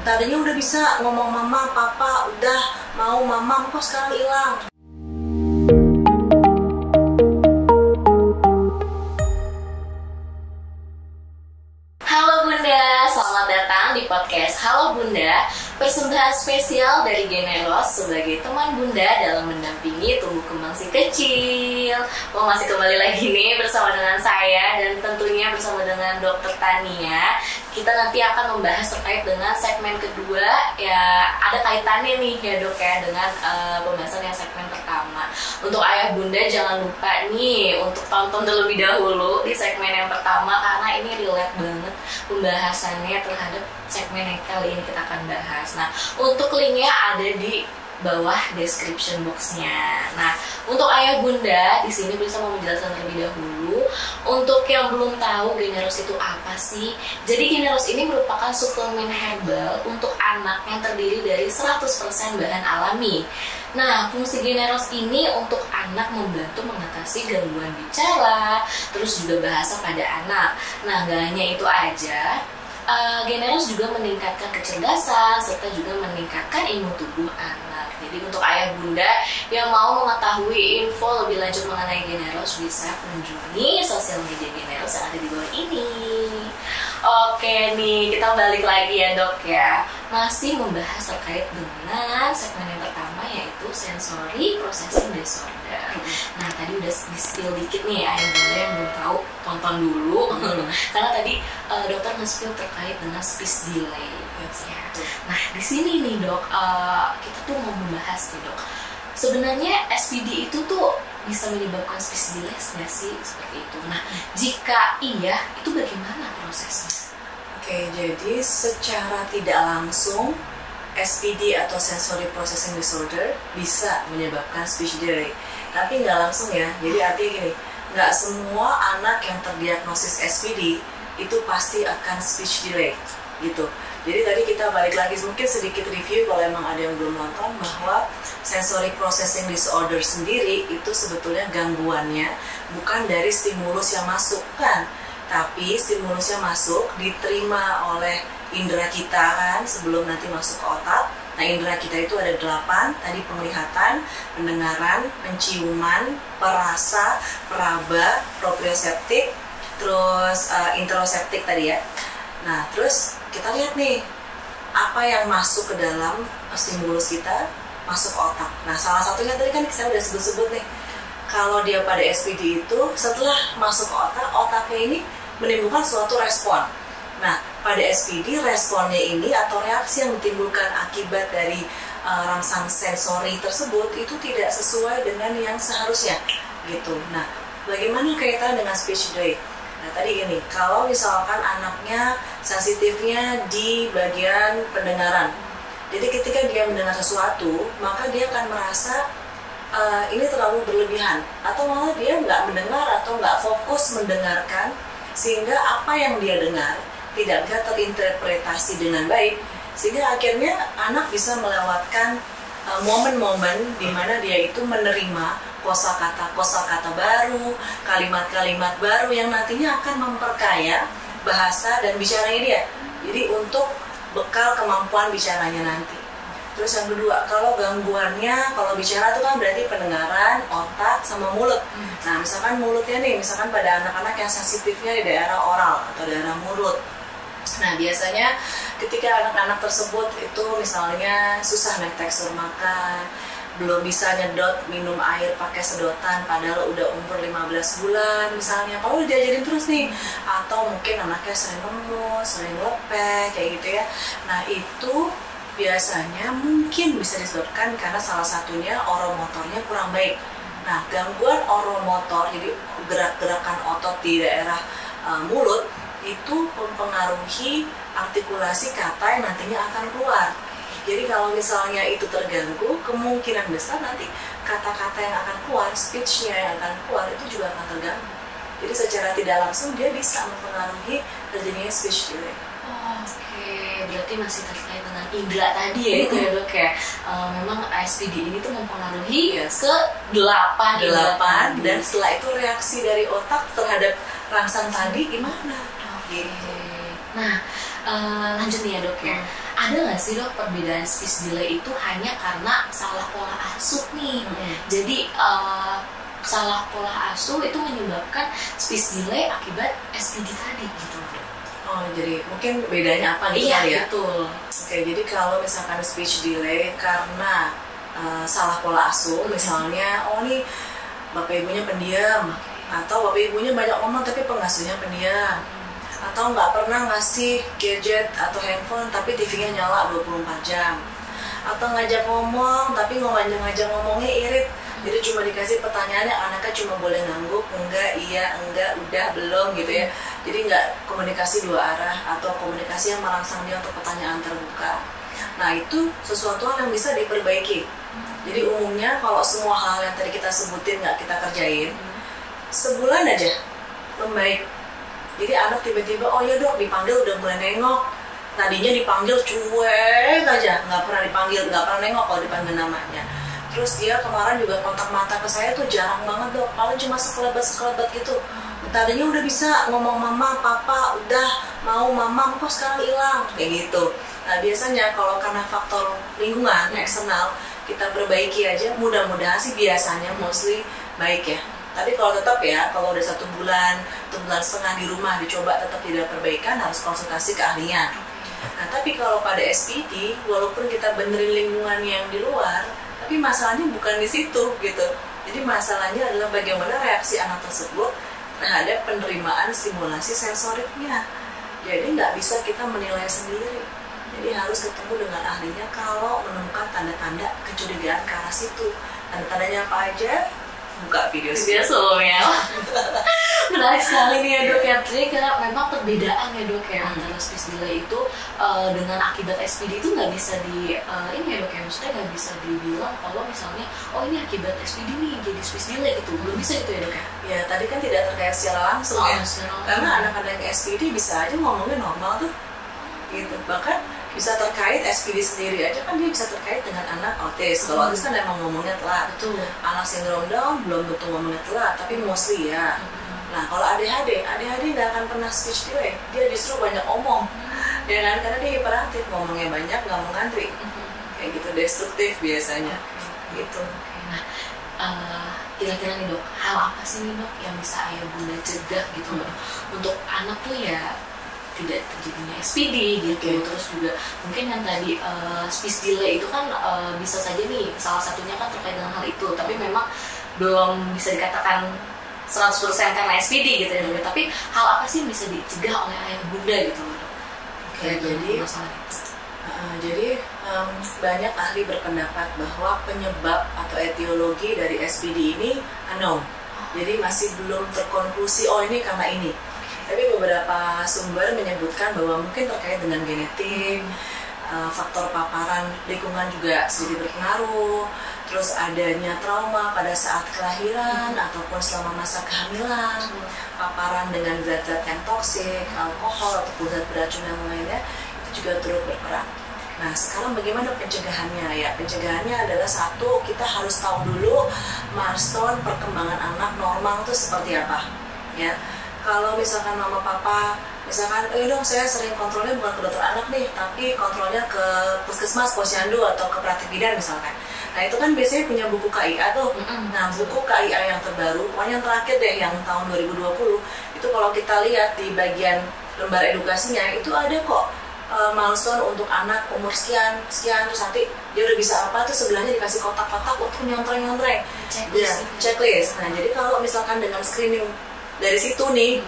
Tadinya udah bisa ngomong mama, papa, udah mau mama, kok sekarang hilang. Halo Bunda, selamat datang di podcast Halo Bunda, persembahan spesial dari Generos sebagai teman Bunda dalam mendampingi tumbuh kembang si kecil. Masih kembali lagi nih bersama dengan saya dan tentunya bersama dengan Dokter Tania. Kita nanti akan membahas terkait dengan segmen kedua, ya ada kaitannya nih ya dok ya dengan pembahasan yang segmen pertama. Untuk ayah bunda jangan lupa nih untuk tonton terlebih dahulu di segmen yang pertama karena ini relate banget pembahasannya terhadap segmen yang kali ini kita akan bahas. Nah untuk linknya ada di bawah description boxnya. Nah, untuk ayah bunda di sini bisa mau menjelaskan terlebih dahulu. Untuk yang belum tahu Generos itu apa sih? Jadi Generos ini merupakan suplemen herbal untuk anak yang terdiri dari 100% bahan alami. Nah, fungsi Generos ini untuk anak membantu mengatasi gangguan bicara, terus juga bahasa pada anak. Nah, gak hanya itu aja. Generos juga meningkatkan kecerdasan serta juga meningkatkan imun tubuh anak. Jadi untuk ayah bunda yang mau mengetahui info lebih lanjut mengenai Generos bisa kunjungi sosial media Generos yang ada di bawah ini. Oke nih, kita balik lagi ya dok ya. Masih membahas terkait dengan segmen yang pertama yaitu sensory processing disorder. Nah tadi udah di-spill dikit nih ayah bunda yang belum tahu, tonton dulu. Karena tadi dokter nge-spill terkait dengan speech delay. Ya. Nah di sini nih dok, kita tuh mau membahas nih dok. Sebenarnya SPD itu tuh bisa menyebabkan speech delay nggak sih seperti itu? Nah jika iya, itu bagaimana prosesnya? Oke, jadi secara tidak langsung SPD atau sensory processing disorder bisa menyebabkan speech delay, tapi nggak langsung ya. Jadi artinya gini, nggak semua anak yang terdiagnosis SPD itu pasti akan speech delay gitu. Jadi tadi kita balik lagi mungkin sedikit review kalau emang ada yang belum nonton, bahwa sensory processing disorder sendiri itu sebetulnya gangguannya bukan dari stimulus yang masuk kan, tapi stimulusnya masuk diterima oleh indera kita kan sebelum nanti masuk ke otak. Nah indera kita itu ada 8, tadi penglihatan, pendengaran, penciuman, perasa, peraba, proprioseptik, terus interoceptik tadi ya. Nah terus kita lihat nih apa yang masuk ke dalam stimulus kita masuk ke otak. Nah salah satunya tadi kan saya udah sebut-sebut nih, kalau dia pada SPD itu setelah masuk ke otak, otaknya ini menimbulkan suatu respon. Nah pada SPD responnya ini atau reaksi yang ditimbulkan akibat dari rangsang sensori tersebut itu tidak sesuai dengan yang seharusnya gitu. Nah bagaimana kaitan dengan speech delay? Nah tadi gini, kalau misalkan anaknya sensitifnya di bagian pendengaran, jadi ketika dia mendengar sesuatu, maka dia akan merasa ini terlalu berlebihan, atau malah dia nggak mendengar atau nggak fokus mendengarkan, sehingga apa yang dia dengar tidak bisa terinterpretasi dengan baik, sehingga akhirnya anak bisa melewatkan momen-momen di mana dia itu menerima kosakata baru, kalimat-kalimat baru yang nantinya akan memperkaya bahasa dan bicaranya dia. Jadi untuk bekal kemampuan bicaranya nanti. Terus yang kedua, kalau gangguannya, kalau bicara itu kan berarti pendengaran, otak, sama mulut. Nah misalkan mulutnya nih, misalkan pada anak-anak yang sensitifnya di daerah oral atau daerah mulut. Nah biasanya ketika anak-anak tersebut itu misalnya susah naik tekstur makan, belum bisa nyedot minum air pakai sedotan padahal udah umur 15 bulan misalnya, kalau diajarin terus nih, atau mungkin anaknya sering lemes, sering lepek kayak gitu ya. Nah itu biasanya mungkin bisa disebabkan karena salah satunya oromotornya kurang baik. Nah gangguan oromotor, jadi gerak-gerakan otot di daerah mulut itu mempengaruhi artikulasi kata yang nantinya akan keluar. Jadi kalau misalnya itu terganggu, kemungkinan besar nanti kata-kata yang akan keluar, speech-nya yang akan keluar itu juga akan terganggu. Jadi secara tidak langsung dia bisa mempengaruhi terjadinya speech delay. Oke, berarti masih terkait dengan indera tadi ya itu ya dok ya. Memang SPD ini tuh mempengaruhi ke 8 dan setelah itu reaksi dari otak terhadap rangsang tadi gimana? Oke. Nah lanjut nih ya dok ya. ada nggak sih dok perbedaan speech delay itu hanya karena salah pola asuh nih? Jadi salah pola asuh itu menyebabkan speech delay akibat SPD tadi gitu. Oh, jadi mungkin bedanya apa gitu Iya, kali ya? betul. Oke, jadi kalau misalkan speech delay karena salah pola asuh, misalnya ini bapak ibunya pendiam, atau bapak ibunya banyak ngomong tapi pengasuhnya pendiam, atau nggak pernah ngasih gadget atau handphone tapi TV-nya nyala 24 jam, atau ngajak ngomong tapi ngajak ngomongnya irit. Jadi cuma dikasih pertanyaannya, anaknya cuma boleh ngangguk, enggak, iya, enggak, udah, belum gitu ya. Jadi nggak komunikasi dua arah atau komunikasi yang merangsang dia untuk pertanyaan terbuka. Nah itu sesuatu hal yang bisa diperbaiki. Jadi umumnya kalau semua hal yang tadi kita sebutin nggak kita kerjain, sebulan aja membaik. Jadi anak tiba-tiba, oh ya dok dipanggil udah mulai nengok. Tadinya dipanggil cuek aja, nggak pernah dipanggil, nggak pernah nengok kalau dipanggil namanya. Terus dia kemarin juga kontak mata ke saya tuh jarang banget dok, paling cuma sekelebat gitu. Tadinya udah bisa ngomong mama, papa, udah mau mama, kok sekarang hilang, kayak gitu. Nah biasanya kalau karena faktor lingkungan eksternal kita perbaiki aja, mudah-mudahan sih biasanya mostly baik ya. Tapi kalau tetap ya, kalau udah 1 bulan, 1,5 bulan di rumah dicoba tetap tidak perbaikan, harus konsultasi ke ahlinya. Nah tapi kalau pada SPD, walaupun kita benerin lingkungan yang di luar, tapi masalahnya bukan di situ gitu. Jadi masalahnya adalah bagaimana reaksi anak tersebut terhadap penerimaan stimulasi sensoriknya. Jadi nggak bisa kita menilai sendiri. Jadi harus ketemu dengan ahlinya kalau menemukan tanda-tanda kecurigaan ke arah situ. Tanda-tandanya apa aja? Buka video sebelumnya. Menarik sekali nih ya dok ya. Jadi karena memang perbedaan ya dok ya antara speech delay itu dengan akibat SPD itu nggak bisa ini ya dok ya, maksudnya nggak bisa dibilang kalau misalnya oh ini akibat SPD nih jadi speech delay itu belum bisa gitu ya dok ya. Ya tadi kan tidak terkait secara langsung ya. Karena anak-anak yang SPD bisa aja ngomongnya normal tuh gitu. Bahkan bisa terkait SPD sendiri aja kan dia bisa terkait dengan anak autis. Kalau autis kan emang ngomongnya telat. Betul. Anak sindrom Down belum tentu ngomongnya telat, tapi mostly ya. Nah kalau ADHD nggak akan pernah speech delay, dia justru banyak omong, ya kan? Karena dia hiperaktif, ngomongnya banyak, nggak mau ngantri, kayak gitu, destruktif biasanya, gitu. Nah, kira-kira nih dok, hal apa sih nih dok yang bisa ayah bunda cegah gitu loh untuk anak tuh ya tidak terjadinya SPD gitu. Terus juga mungkin yang tadi speech delay itu kan bisa saja nih salah satunya kan terkait dengan hal itu, tapi memang belum bisa dikatakan 100% karena SPD gitu ya dok. Tapi hal apa sih yang bisa dicegah oleh ayah bunda gitu loh dok? Jadi banyak ahli berpendapat bahwa penyebab atau etiologi dari SPD ini unknown. Jadi masih belum terkonklusi oh ini karena ini. Tapi beberapa sumber menyebutkan bahwa mungkin terkait dengan genetik, faktor paparan lingkungan juga sedikit berpengaruh, terus adanya trauma pada saat kelahiran ataupun selama masa kehamilan, paparan dengan zat-zat yang toksik, alkohol ataupun zat beracun yang lainnya itu juga turut berperan. Nah sekarang bagaimana pencegahannya ya? Pencegahannya adalah satu, kita harus tahu dulu milestone perkembangan anak normal itu seperti apa ya. Kalau misalkan mama papa misalkan dong saya sering kontrolnya bukan ke dokter anak nih tapi kontrolnya ke puskesmas, posyandu atau ke praktik bidan misalkan. Nah itu kan biasanya punya buku KIA tuh. Nah buku KIA yang terbaru, pokoknya yang terakhir deh yang tahun 2020 itu kalau kita lihat di bagian lembar edukasinya itu ada kok milestone untuk anak umur sekian terus nanti dia udah bisa apa tuh sebelahnya dikasih kotak-kotak untuk nyontreng checklist. Nah jadi kalau misalkan dengan screening dari situ nih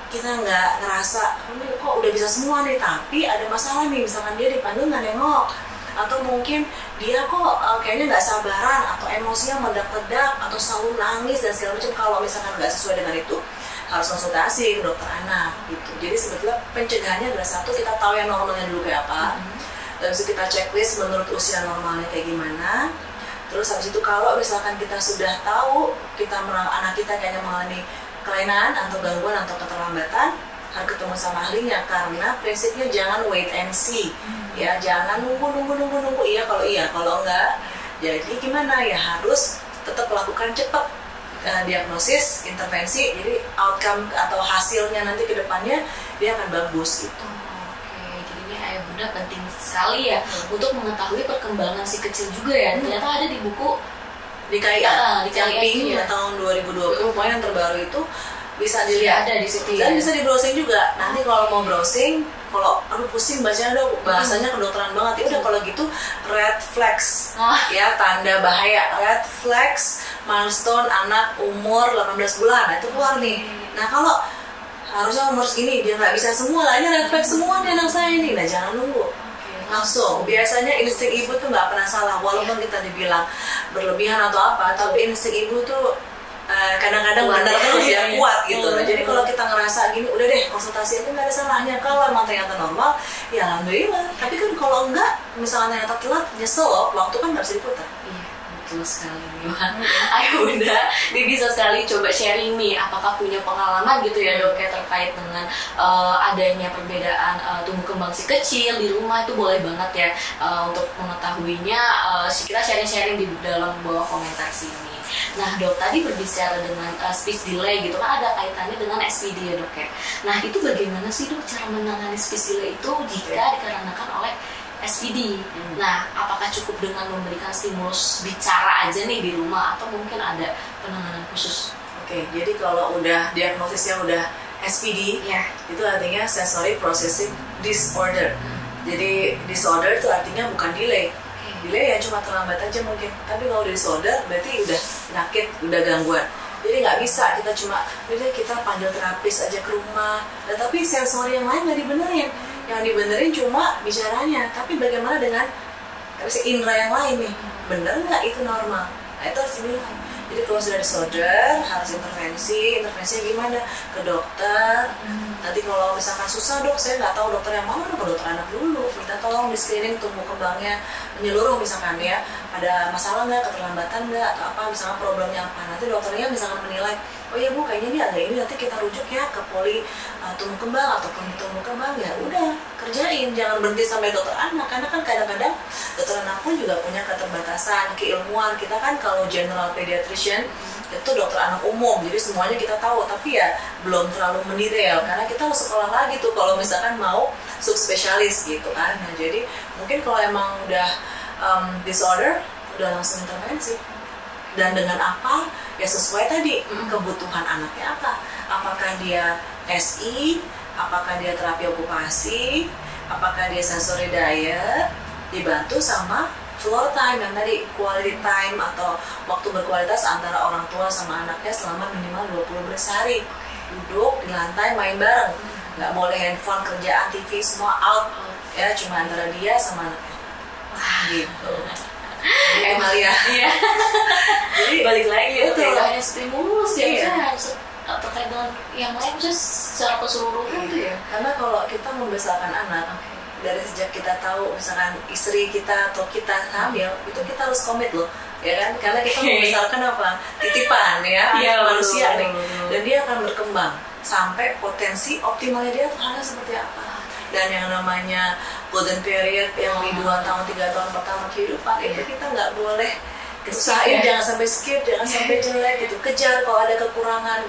kita nggak ngerasa kok udah bisa semua nih tapi ada masalah nih, misalkan dia dipanggil nggak nengok atau mungkin dia kok kayaknya nggak sabaran atau emosinya meledak-ledak atau selalu nangis dan segala macam, kalau misalkan nggak sesuai dengan itu harus konsultasi ke dokter anak gitu. Jadi sebetulnya pencegahannya adalah satu, kita tahu yang normalnya dulu kayak apa, terus kita checklist menurut usia normalnya kayak gimana. Terus habis itu kalau misalkan kita sudah tahu anak kita kayaknya mengalami kelainan atau gangguan atau keterlambatan, harus ketemu sama ahlinya karena prinsipnya jangan wait and see ya, jangan nunggu iya kalau enggak. Jadi gimana ya, harus tetap lakukan cepat diagnosis, intervensi, jadi outcome atau hasilnya nanti ke depannya dia akan bagus gitu. Oke, jadinya ayah Bunda penting sekali ya untuk mengetahui perkembangan si kecil juga ya. Ternyata ada di buku di KIA, di KIA ya, tahun 2020, pokoknya yang terbaru itu bisa dilihat ada di situ dan ya. bisa di browsing juga. Nanti kalau mau browsing, kalau aduh pusing bacanya, dong bahasanya kedokteran banget, ya udah kalau gitu red flags, ya tanda bahaya, red flags milestone anak umur 18 bulan, nah, itu keluar nih. Nah kalau harusnya umur segini dia nggak bisa semua lah, ini red flag semua nih anak saya ini, nah jangan nunggu, langsung. Biasanya insting ibu tuh nggak pernah salah, walaupun kita dibilang berlebihan atau apa, tapi insting ibu tuh kadang-kadang benar terus ya, kuat gitu. Jadi kalau kita ngerasa gini, udah deh konsultasi itu nggak ada salahnya. Kalau emang ternyata normal, ya alhamdulillah. Tapi kan kalau enggak, misalnya ternyata telat, nyesel loh, waktu kan nggak bisa diputar. Iya, betul sekali nih. Ayo Bunda, ini bisa sekali coba sharing nih, apakah punya pengalaman gitu ya Dok ya terkait dengan adanya perbedaan tumbuh kembang si kecil di rumah, itu boleh banget ya untuk mengetahuinya. Kita sharing-sharing di dalam bawah komentar sini. Nah Dok, tadi berbicara dengan speech delay gitu kan, ada kaitannya dengan SPD ya Dok ya. Nah itu bagaimana sih Dok cara menangani speech delay itu jika dikarenakan oleh SPD? Nah apakah cukup dengan memberikan stimulus bicara aja nih di rumah, atau mungkin ada penanganan khusus? Oke, jadi kalau udah diagnosisnya udah SPD, Ya. itu artinya sensory processing disorder. Jadi disorder itu artinya bukan delay. Delay ya cuma terlambat aja mungkin, tapi kalau disorder berarti udah penyakit, udah gangguan. Jadi nggak bisa kita cuma udah kita panggil terapis aja ke rumah, dan tapi sensori yang lain nggak dibenerin. Yang dibenerin cuma bicaranya, tapi bagaimana dengan indera yang lain nih, bener nggak itu normal? Nah itu harus dibilang. Jadi kalau sudah disorder harus intervensinya gimana? Ke dokter. Nanti kalau misalkan susah, Dok saya nggak tahu dokter yang mana, ke dokter anak dulu, minta tolong di screening tumbuh kembangnya menyeluruh misalkan ya, ada masalah nggak, keterlambatan nggak, atau apa misalnya problemnya apa, nanti dokternya misalkan menilai, oh iya Bu kayaknya dia ada ini, nanti kita rujuk ya ke poli tumbuh kembang atau poli tumbuh kembang, ya udah kerjain, jangan berhenti sampai dokter anak, karena kan kadang-kadang dokter anak pun juga punya keterbatasan keilmuan. Kita kan kalau general pediatrician itu dokter anak umum, jadi semuanya kita tahu, tapi ya belum terlalu mendetail karena kita harus sekolah lagi tuh kalau misalkan mau subspesialis gitu kan. Nah jadi mungkin kalau emang udah disorder, udah langsung intervensi, dan dengan apa ya sesuai tadi kebutuhan anaknya apa, apakah dia SI, apakah dia terapi okupasi, apakah dia sensory diet, dibantu sama floor time yang tadi, quality time atau waktu berkualitas antara orang tua sama anaknya selama minimal 20 menit sehari. Duduk di lantai main bareng, nggak boleh handphone, kerjaan, TV semua out ya, cuma antara dia sama anaknya. Gitu. Malia. Iya. Jadi balik lagi ya, betul. kayak hanya stimulus ya, Iya. harus terkait dengan yang lain terus secara keseluruhan tuh ya. Karena kalau kita membesarkan anak, dari sejak kita tahu misalkan istri kita atau kita hamil, itu kita harus komit loh, ya kan? Karena kita membesarkan apa? Titipan ya, Iya, manusia betul, nih. betul. Dan dia akan berkembang sampai potensi optimalnya dia tuh hanya seperti apa. Dan yang namanya golden period yang di 2 tahun, 3 tahun pertama kehidupan, itu kita nggak boleh usahain, jangan sampai skip, jangan sampai jelek gitu. Kejar kalau ada kekurangan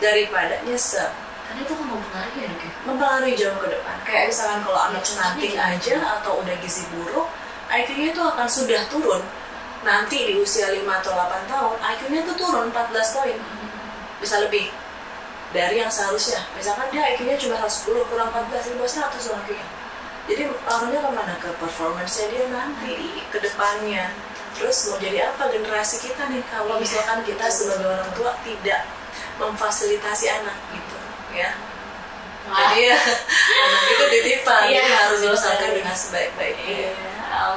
daripada nyesel. Karena itu kan mempengaruhi ya Dok ya. Mempengaruhi jauh ke depan. Kayak misalkan kalau anak stunting aja atau udah gizi buruk, IQ-nya itu akan sudah turun. Nanti di usia 5 atau 8 tahun, IQ-nya itu turun 14 poin. Bisa lebih dari yang seharusnya. Misalkan dia IQ-nya cuma 10 kurang 14, di bawah 100 loh IQ-nya. Jadi pengaruhnya kemana? Ke performance-nya dia nanti, ke depannya. Terus mau jadi apa generasi kita nih kalau misalkan kita sebagai orang tua tidak memfasilitasi anak gitu ya. Jadi ya anak itu titipan, jadi harus dibesarkan dengan sebaik-baiknya.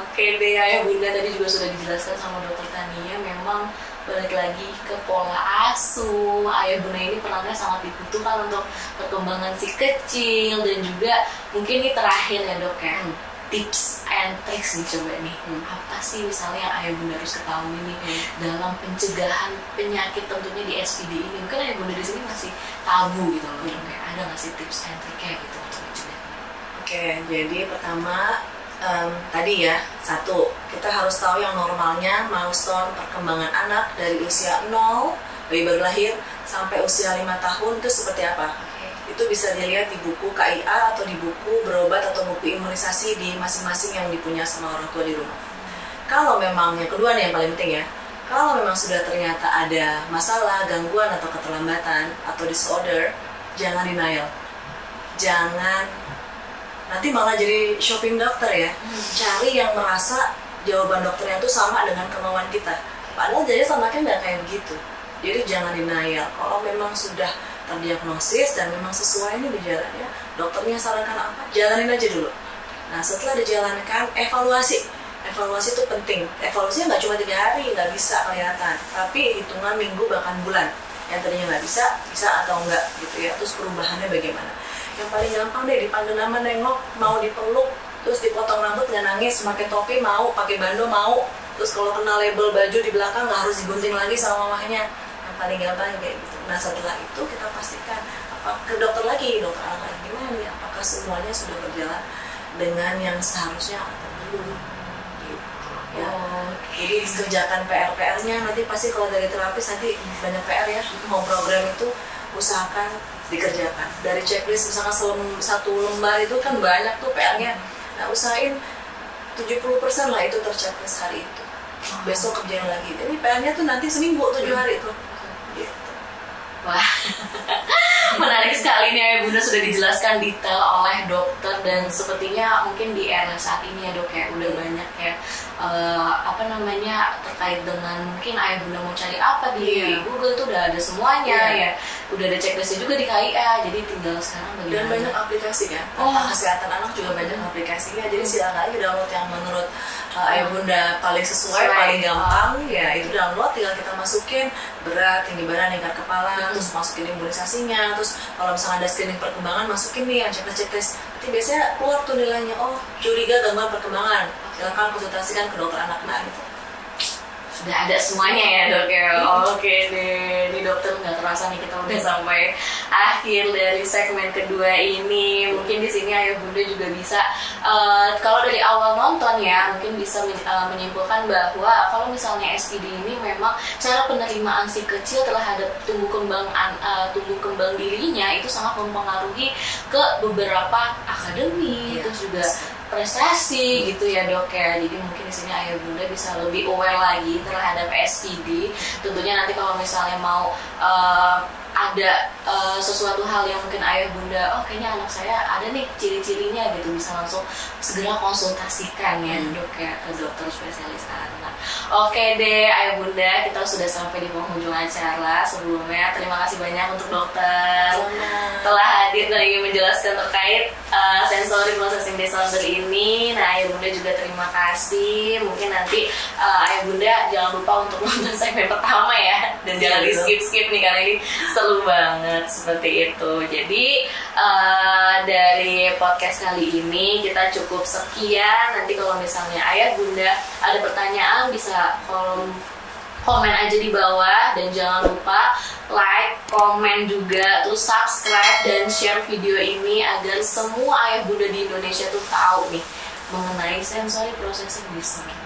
Oke deh ya Bunda, tadi juga sudah dijelaskan sama Dokter Tania, memang balik lagi ke pola asuh. Ayah Bunda ini perannya sangat dibutuhkan untuk perkembangan si kecil, dan juga mungkin ini terakhir ya Dok ya, tips and tricks nih coba nih, apa sih misalnya yang Ayah Bunda harus ketahui nih dalam pencegahan penyakit tentunya di SPD ini? Mungkin Ayah Bunda di sini masih tabu gitu loh, kayak ada nggak sih tips and triknya gitu untuk mencegahnya? Oke, jadi pertama tadi ya, satu, kita harus tahu yang normalnya milestone perkembangan anak dari usia 0, bayi baru lahir, sampai usia 5 tahun itu seperti apa. Itu bisa dilihat di buku KIA atau di buku berobat atau buku imunisasi di masing-masing yang dipunya sama orang tua di rumah. Kalau memang yang kedua nih yang paling penting ya, kalau memang sudah ternyata ada masalah, gangguan atau keterlambatan atau disorder, jangan denial. Jangan nanti malah jadi shopping dokter ya. Cari yang merasa jawaban dokternya itu sama dengan kemauan kita. Padahal jadi sama kan nggak kayak begitu. Jadi jangan denial. Kalau memang sudah terdiagnosis dan memang sesuai ini gejalanya, dokternya sarankan apa, jalanin aja dulu. Nah setelah dijalankan, evaluasi itu penting. Evaluasinya nggak cuma 3 hari, nggak bisa kelihatan, tapi hitungan minggu bahkan bulan. Yang tadinya nggak bisa atau enggak gitu ya. Terus perubahannya bagaimana. Yang paling gampang deh, dipanggil nama, nengok, mau dipeluk, terus dipotong rambut nggak nangis, pakai topi mau, pakai bando mau, terus kalau kena label baju di belakang nggak harus digunting lagi sama mamahnya. Yang paling gampang kayak gitu. Nah setelah itu kita pastikan ke dokter lagi, dokter anak lagi gimana nih, apakah semuanya sudah berjalan dengan yang seharusnya atau belum gitu ya. Jadi kerjakan PR-nya, nanti pasti kalau dari terapis nanti banyak PR ya, mau program itu usahakan dikerjakan. Dari checklist misalkan satu lembar itu kan banyak tuh PR-nya. Nah usahain 70% lah itu terchecklist hari itu. Besok kerjain lagi. Jadi PR-nya tuh nanti seminggu 7 hari itu. Gitu. Wah, menarik sekali nih Ayah Bunda, sudah dijelaskan detail oleh dokter. Dan sepertinya mungkin di era saat ini ya dok ya, udah banyak ya terkait dengan mungkin Ayah Bunda mau cari apa di Google tuh udah ada semuanya ya. Udah ada checklistnya juga di KIA, jadi tinggal sekarang bagaimana. Dan banyak aplikasi kan, tentang kesehatan anak juga banyak aplikasinya. Jadi silakan aja download yang menurut Ayah Bunda paling sesuai, paling gampang ya, itu download, tinggal kita masukin berat, tinggi badan, lingkar kepala, terus masukin imunisasinya, terus kalau misalnya ada screening perkembangan masukin nih yang checklist. Nanti biasanya keluar tuh nilainya, oh curiga gangguan perkembangan, silakan konsultasikan ke dokter anak gitu. Sudah ada semuanya ya dok ya. Oke deh, ini dokter nggak terasa nih kita udah sampai akhir dari segmen kedua ini. Mungkin di sini Ayah Bunda juga bisa kalau dari awal nonton ya, mungkin bisa menyimpulkan bahwa kalau misalnya SPD ini memang cara penerimaan si kecil terhadap tumbuh kembang dirinya itu sangat mempengaruhi ke beberapa akademi, terus juga prestasi gitu ya dok ya. Jadi mungkin di sini Ayah Bunda bisa lebih aware lagi terhadap SPD. Tentunya nanti kalau misalnya mau ada sesuatu hal yang mungkin Ayah Bunda, oh kayaknya anak saya ada nih ciri-cirinya gitu, bisa langsung segera konsultasikan ya dok ya ke dokter spesialis anak. Oke deh Ayah Bunda, kita sudah sampai di penghujung acara. Sebelumnya terima kasih banyak untuk dokter telah hadir dan ingin menjelaskan terkait sensory processing disorder ini. Nah Ayah Bunda juga terima kasih. Mungkin nanti Ayah Bunda jangan lupa untuk nonton segmen pertama ya, dan jangan di skip nih karena ini seru banget seperti itu. Jadi dari podcast kali ini kita cukup sekian. Nanti kalau misalnya Ayah Bunda ada pertanyaan bisa komen aja di bawah, dan jangan lupa like, komen juga, terus subscribe dan share video ini agar semua Ayah Bunda di Indonesia tuh tahu nih mengenai sensory processing disorder.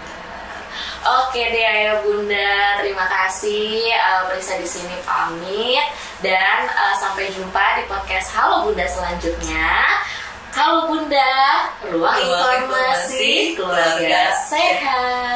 Oke deh Ayah Bunda, terima kasih. Prisa di sini pamit, dan sampai jumpa di podcast Halo Bunda selanjutnya. Halo Bunda, ruang informasi keluarga sehat.